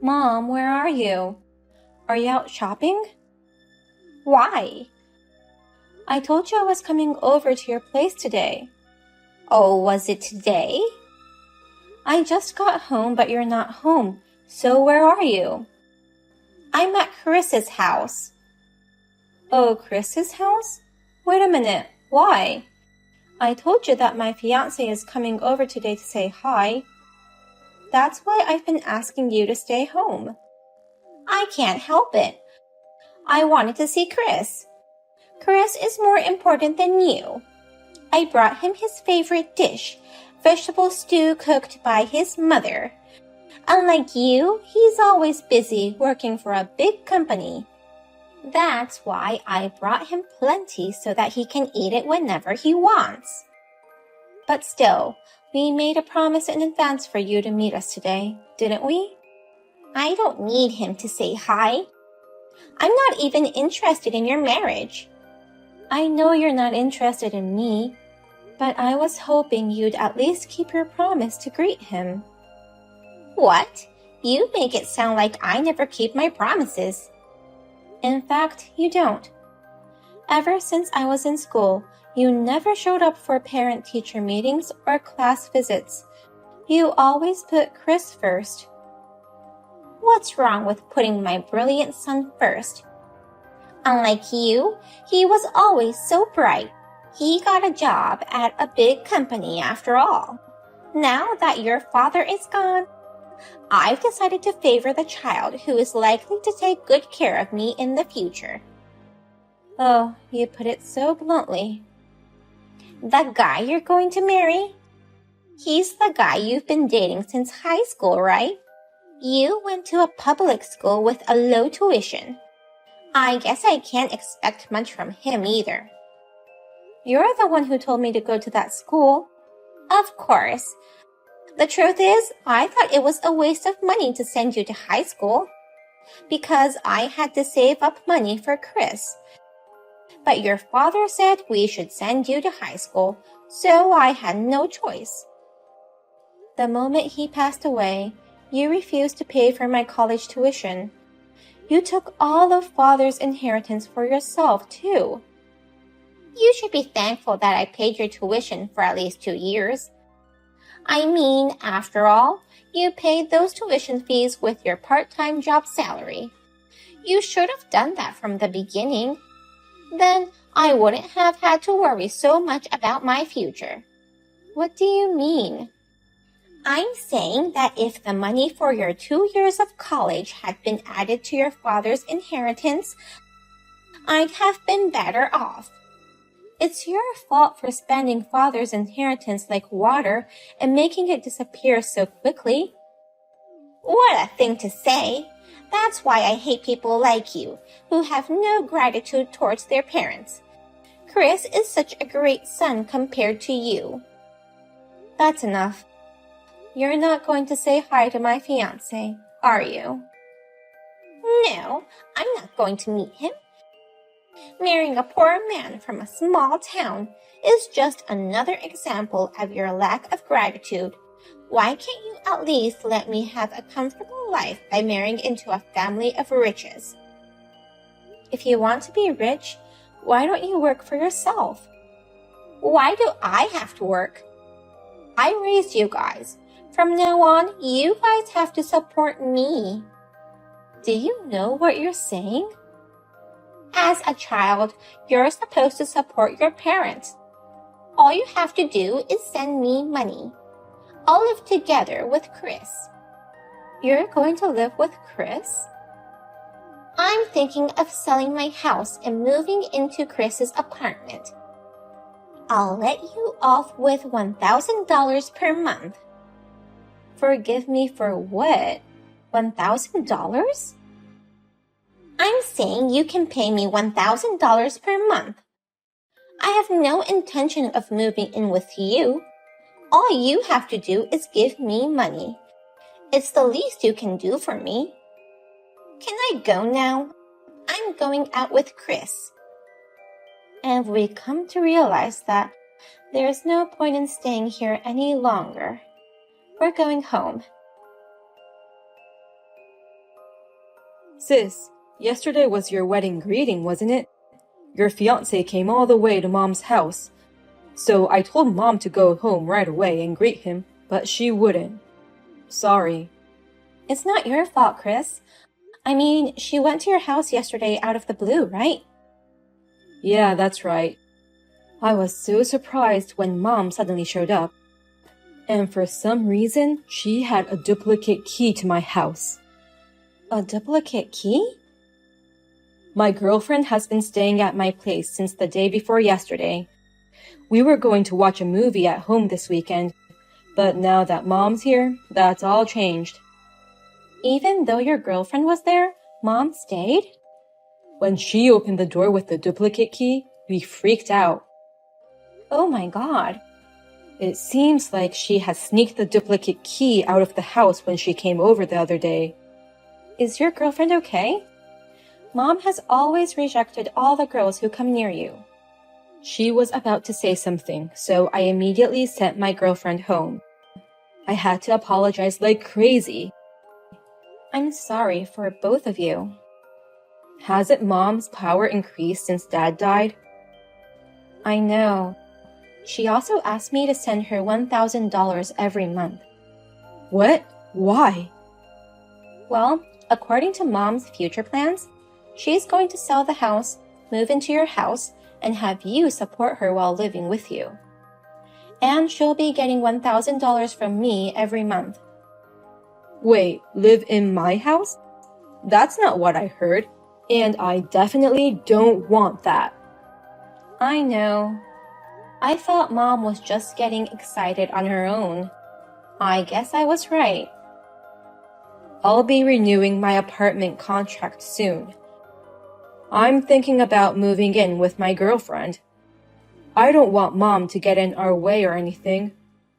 Mom, where are you? Are you out shopping? Why? I told you I was coming over to your place today. Oh, was it today? I just got home, but you're not home. So where are you? I'm at Chris's house. Oh, Chris's house? Wait a minute. Why? I told you that my fiancé is coming over today to say hi. That's why I've been asking you to stay home. I can't help it. I wanted to see Chris. Chris is more important than you. I brought him his favorite dish, vegetable stew cooked by his mother. Unlike you, he's always busy working for a big company. That's why I brought him plenty so that he can eat it whenever he wants. But still, we made a promise in advance for you to meet us today, didn't we? I don't need him to say hi. I'm not even interested in your marriage. I know you're not interested in me, but I was hoping you'd at least keep your promise to greet him. What? You make it sound like I never keep my promises. In fact, you don't. Ever since I was in school, you never showed up for parent-teacher meetings or class visits. You always put Chris first. What's wrong with putting my brilliant son first? Unlike you, he was always so bright. He got a job at a big company after all. Now that your father is gone, I've decided to favor the child who is likely to take good care of me in the future. Oh, you put it so bluntly. The guy you're going to marry? He's the guy you've been dating since high school, right? You went to a public school with a low tuition. I guess I can't expect much from him either. You're the one who told me to go to that school. Of course. The truth is, I thought it was a waste of money to send you to high school because I had to save up money for Chris. But your father said we should send you to high school, so I had no choice. The moment he passed away, you refused to pay for my college tuition. You took all of Father's inheritance for yourself, too. You should be thankful that I paid your tuition for at least 2 years. I mean, after all, you paid those tuition fees with your part-time job salary. You should have done that from the beginning. Then I wouldn't have had to worry so much about my future. What do you mean? I'm saying that if the money for your 2 years of college had been added to your father's inheritance, I'd have been better off. It's your fault for spending Father's inheritance like water and making it disappear so quickly. What a thing to say! That's why I hate people like you, who have no gratitude towards their parents. Chris is such a great son compared to you. That's enough. You're not going to say hi to my fiancé, are you? No, I'm not going to meet him. Marrying a poor man from a small town is just another example of your lack of gratitude. Why can't you at least let me have a comfortable life by marrying into a family of riches? If you want to be rich, why don't you work for yourself? Why do I have to work? I raised you guys. From now on, you guys have to support me. Do you know what you're saying? As a child, you're supposed to support your parents. All you have to do is send me money. I'll live together with Chris. You're going to live with Chris? I'm thinking of selling my house and moving into Chris's apartment. I'll let you off with $1,000 per month. Forgive me for what? $1,000? I'm saying you can pay me $1,000 per month. I have no intention of moving in with you. All you have to do is give me money. It's the least you can do for me. Can I go now? I'm going out with Chris. And we come to realize that there's no point in staying here any longer. We're going home. Sis, yesterday was your wedding greeting, wasn't it? Your fiancé came all the way to Mom's house. So I told Mom to go home right away and greet him, but she wouldn't. Sorry. It's not your fault, Chris. I mean, she went to your house yesterday out of the blue, right? Yeah, that's right. I was so surprised when Mom suddenly showed up. And for some reason, she had a duplicate key to my house. A duplicate key? My girlfriend has been staying at my place since the day before yesterday. We were going to watch a movie at home this weekend, but now that Mom's here, that's all changed. Even though your girlfriend was there, Mom stayed? When she opened the door with the duplicate key, we freaked out. Oh my God. It seems like she has sneaked the duplicate key out of the house when she came over the other day. Is your girlfriend okay? Mom has always rejected all the girls who come near you. She was about to say something, so I immediately sent my girlfriend home. I had to apologize like crazy. I'm sorry for both of you. Hasn't Mom's power increased since Dad died? I know. She also asked me to send her $1,000 every month. What? Why? Well, according to Mom's future plans, she's going to sell the house, move into your house, and have you support her while living with you. And she'll be getting $1,000 from me every month. Wait, live in my house? That's not what I heard, and I definitely don't want that. I know. I thought Mom was just getting excited on her own. I guess I was right. I'll be renewing my apartment contract soon. I'm thinking about moving in with my girlfriend. I don't want Mom to get in our way or anything.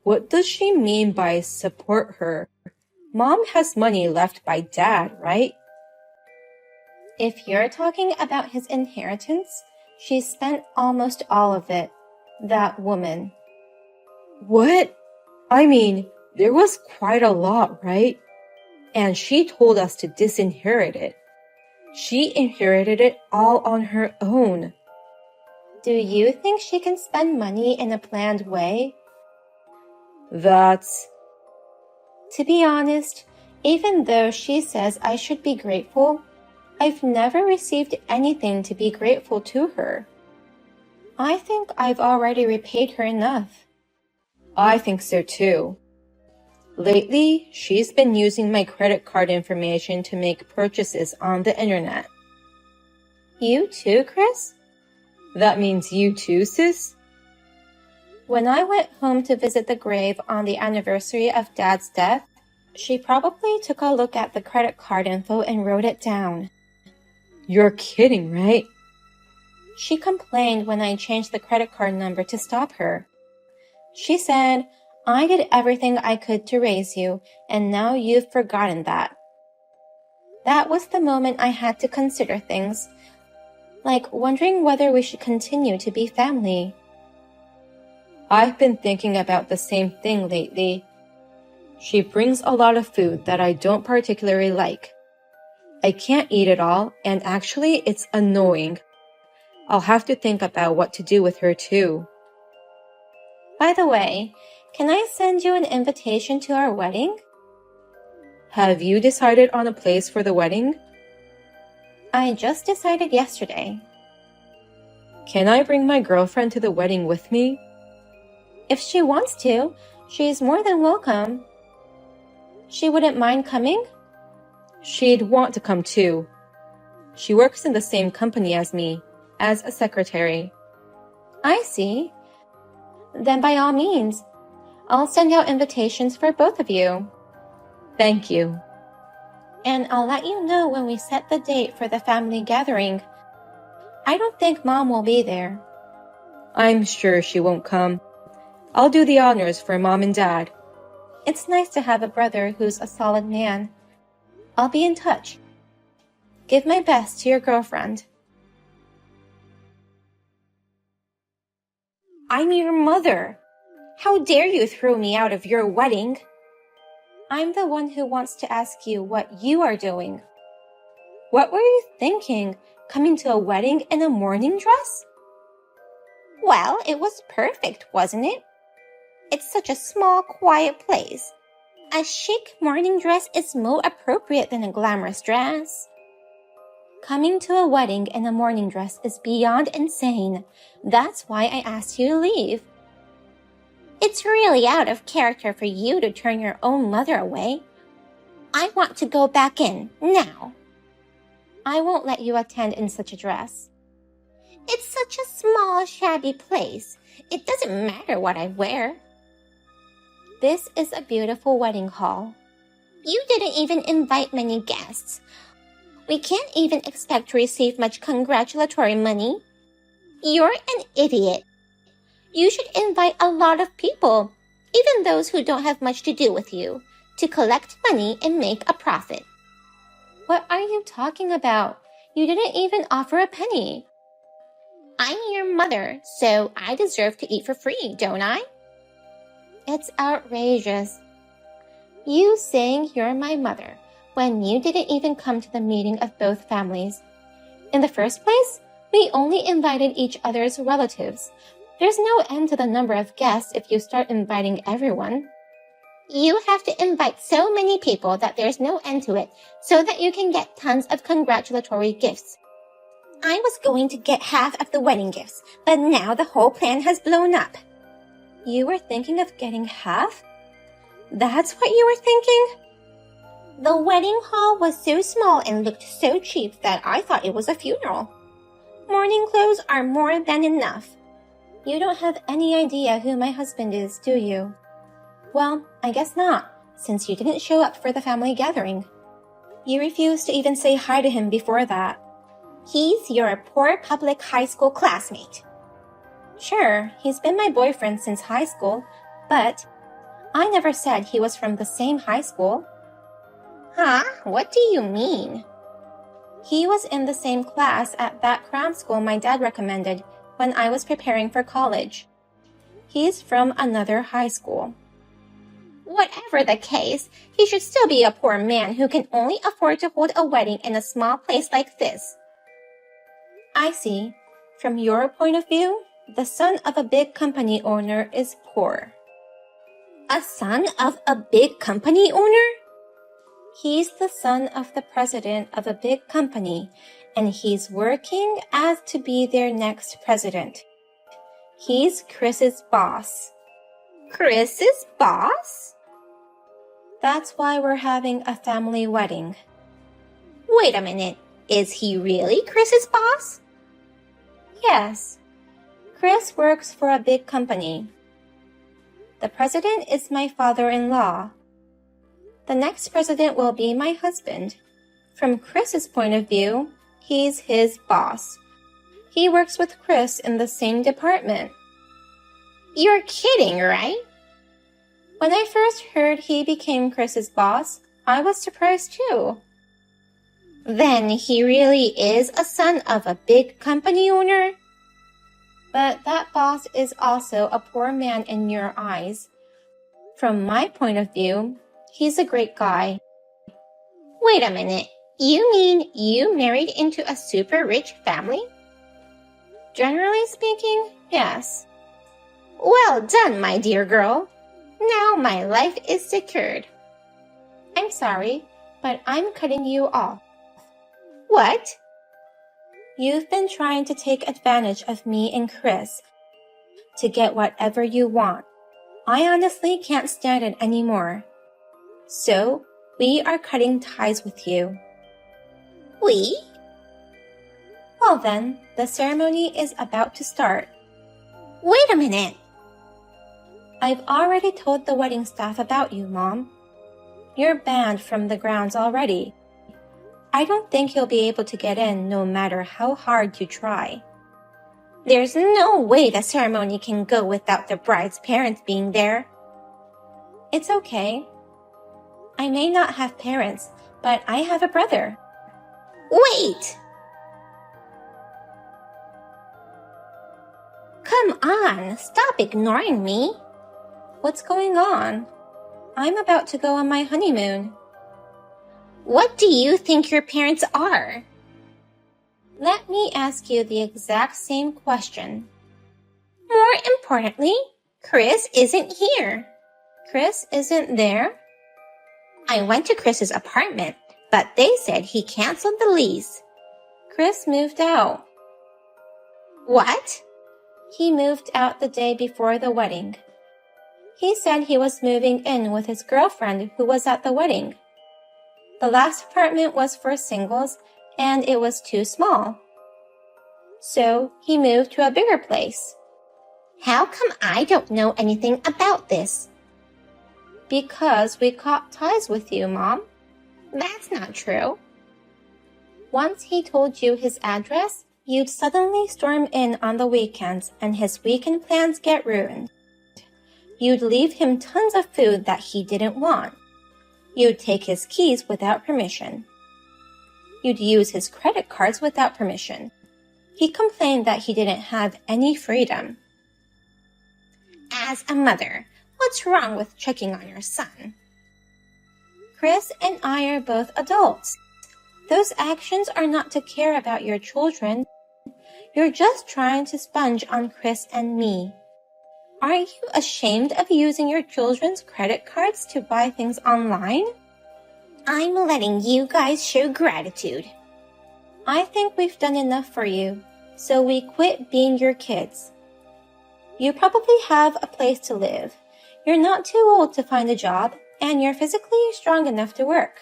What does she mean by support her? Mom has money left by Dad, right? If you're talking about his inheritance, she spent almost all of it. That woman. What? I mean, there was quite a lot, right? And she told us to disinherit it. She inherited it all on her own. Do you think she can spend money in a planned way? That's... To be honest, even though she says I should be grateful, I've never received anything to be grateful to her. I think I've already repaid her enough. I think so too. Lately, she's been using my credit card information to make purchases on the internet. You too, Chris? That means you too, sis? When I went home to visit the grave on the anniversary of Dad's death, she probably took a look at the credit card info and wrote it down. You're kidding, right? She complained when I changed the credit card number to stop her. She said, I did everything I could to raise you, and now you've forgotten that. That was the moment I had to consider things, like wondering whether we should continue to be family. I've been thinking about the same thing lately. She brings a lot of food that I don't particularly like. I can't eat it all, and actually it's annoying. I'll have to think about what to do with her too. By the way, can I send you an invitation to our wedding? Have you decided on a place for the wedding? I just decided yesterday. Can I bring my girlfriend to the wedding with me? If she wants to, she's more than welcome. She wouldn't mind coming? She'd want to come too. She works in the same company as me, as a secretary. I see. Then by all means, I'll send out invitations for both of you. Thank you. And I'll let you know when we set the date for the family gathering. I don't think Mom will be there. I'm sure she won't come. I'll do the honors for Mom and Dad. It's nice to have a brother who's a solid man. I'll be in touch. Give my best to your girlfriend. I'm your mother. How dare you throw me out of your wedding? I'm the one who wants to ask you what you are doing. What were you thinking? Coming to a wedding in a morning dress? Well, it was perfect, wasn't it? It's such a small, quiet place. A chic morning dress is more appropriate than a glamorous dress. Coming to a wedding in a morning dress is beyond insane. That's why I asked you to leave. It's really out of character for you to turn your own mother away. I want to go back in, now. I won't let you attend in such a dress. It's such a small, shabby place. It doesn't matter what I wear. This is a beautiful wedding hall. You didn't even invite many guests. We can't even expect to receive much congratulatory money. You're an idiot. You should invite a lot of people, even those who don't have much to do with you, to collect money and make a profit. What are you talking about? You didn't even offer a penny. I'm your mother, so I deserve to eat for free, don't I? It's outrageous. You saying you're my mother when you didn't even come to the meeting of both families. In the first place, we only invited each other's relatives. There's no end to the number of guests if you start inviting everyone. You have to invite so many people that there's no end to it so that you can get tons of congratulatory gifts. I was going to get half of the wedding gifts, but now the whole plan has blown up. You were thinking of getting half? That's what you were thinking? The wedding hall was so small and looked so cheap that I thought it was a funeral. Morning clothes are more than enough. You don't have any idea who my husband is, do you? Well, I guess not, since you didn't show up for the family gathering. You refused to even say hi to him before that. He's your poor public high school classmate. Sure, he's been my boyfriend since high school, but I never said he was from the same high school. Huh? What do you mean? He was in the same class at that cram school my dad recommended when I was preparing for college. He's from another high school. Whatever the case, he should still be a poor man who can only afford to hold a wedding in a small place like this. I see. From your point of view, the son of a big company owner is poor. A son of a big company owner? He's the son of the president of a big company, and he's working as to be their next president. He's Chris's boss. Chris's boss? That's why we're having a family wedding. Wait a minute. Is he really Chris's boss? Yes. Chris works for a big company. The president is my father-in-law. The next president will be my husband. From Chris's point of view, he's his boss. He works with Chris in the same department. You're kidding, right? When I first heard he became Chris's boss, I was surprised too. Then he really is a son of a big company owner? But that boss is also a poor man in your eyes. From my point of view, he's a great guy. Wait a minute. You mean you married into a super rich family? Generally speaking, yes. Well done, my dear girl. Now my life is secured. I'm sorry, but I'm cutting you off. What? You've been trying to take advantage of me and Chris to get whatever you want. I honestly can't stand it anymore. So, we are cutting ties with you. We? Well then, the ceremony is about to start. Wait a minute. I've already told the wedding staff about you, Mom. You're banned from the grounds already. I don't think you'll be able to get in no matter how hard you try. There's no way the ceremony can go without the bride's parents being there. It's okay. I may not have parents, but I have a brother. Wait! Come on, stop ignoring me. What's going on? I'm about to go on my honeymoon. What do you think your parents are? Let me ask you the exact same question. More importantly, Chris isn't here. Chris isn't there? I went to Chris's apartment, but they said he canceled the lease. Chris moved out. What? He moved out the day before the wedding. He said he was moving in with his girlfriend who was at the wedding. The last apartment was for singles and it was too small. So he moved to a bigger place. How come I don't know anything about this? Because we caught ties with you, Mom. That's not true. Once he told you his address, you'd suddenly storm in on the weekends and his weekend plans get ruined. You'd leave him tons of food that he didn't want. You'd take his keys without permission. You'd use his credit cards without permission. He complained that he didn't have any freedom. As a mother, what's wrong with checking on your son? Chris and I are both adults. Those actions are not to care about your children. You're just trying to sponge on Chris and me. Aren't you ashamed of using your children's credit cards to buy things online? I'm letting you guys show gratitude. I think we've done enough for you, so we quit being your kids. You probably have a place to live. You're not too old to find a job, and you're physically strong enough to work.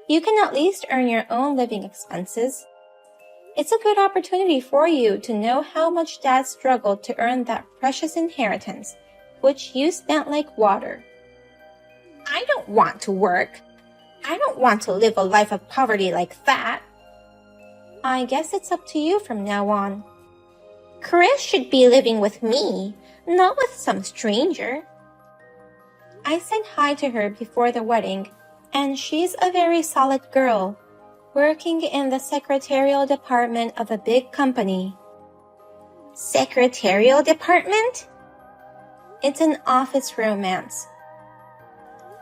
You can at least earn your own living expenses. It's a good opportunity for you to know how much Dad struggled to earn that precious inheritance, which you spent like water. I don't want to work. I don't want to live a life of poverty like that. I guess it's up to you from now on. Chris should be living with me, not with some stranger. I said hi to her before the wedding, and she's a very solid girl, working in the secretarial department of a big company. Secretarial department? It's an office romance.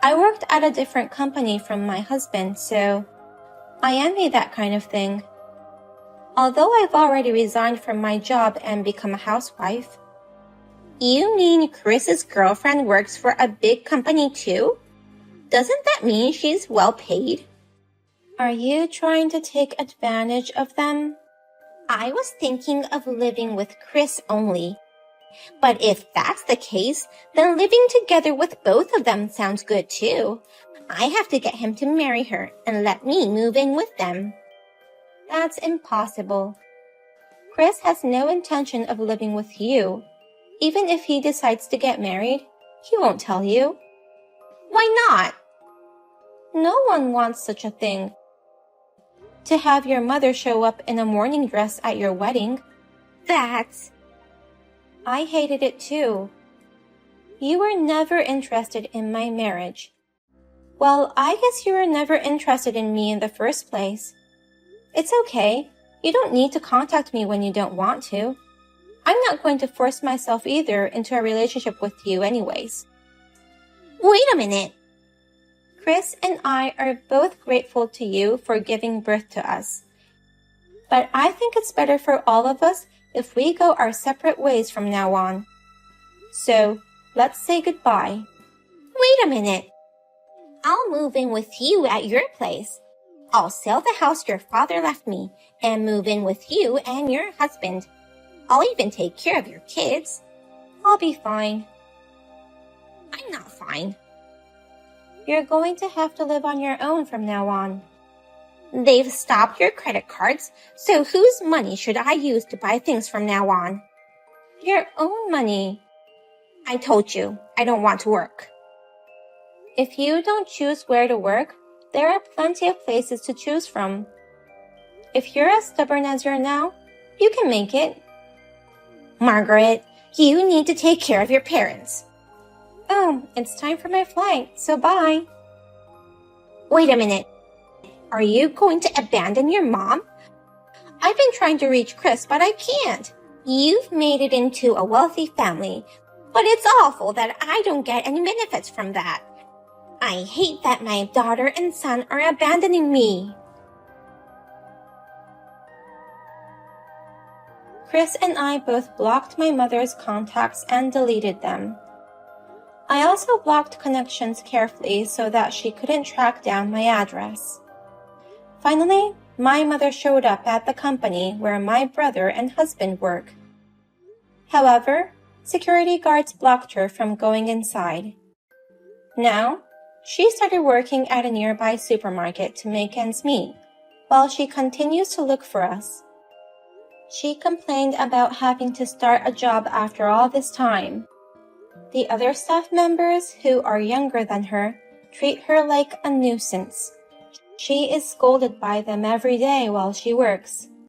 I worked at a different company from my husband, so I envy that kind of thing. Although I've already resigned from my job and become a housewife. You mean Chris's girlfriend works for a big company too? Doesn't that mean she's well paid? Are you trying to take advantage of them? I was thinking of living with Chris only. But if that's the case, then living together with both of them sounds good too. I have to get him to marry her and let me move in with them. That's impossible. Chris has no intention of living with you. Even if he decides to get married, he won't tell you. Why not? No one wants such a thing. To have your mother show up in a mourning dress at your wedding. I hated it too. You were never interested in my marriage. Well, I guess you were never interested in me in the first place. It's okay. You don't need to contact me when you don't want to. I'm not going to force myself either into a relationship with you anyways. Wait a minute. Chris and I are both grateful to you for giving birth to us. But I think it's better for all of us if we go our separate ways from now on. So, let's say goodbye. Wait a minute. I'll move in with you at your place. I'll sell the house your father left me and move in with you and your husband. I'll even take care of your kids. I'll be fine. I'm not fine. You're going to have to live on your own from now on. They've stopped your credit cards, so whose money should I use to buy things from now on? Your own money. I told you, I don't want to work. If you don't choose where to work, there are plenty of places to choose from. If you're as stubborn as you're now, you can make it. Margaret, you need to take care of your parents. Oh, it's time for my flight, so bye. Wait a minute. Are you going to abandon your mom? I've been trying to reach Chris, but I can't. You've made it into a wealthy family, but it's awful that I don't get any benefits from that. I hate that my daughter and son are abandoning me. Chris and I both blocked my mother's contacts and deleted them. I also blocked connections carefully so that she couldn't track down my address. Finally, my mother showed up at the company where my brother and husband work. However, security guards blocked her from going inside. Now, she started working at a nearby supermarket to make ends meet, while she continues to look for us. She complained about having to start a job after all this time. The other staff members, who are younger than her, treat her like a nuisance. She is scolded by them every day while she works.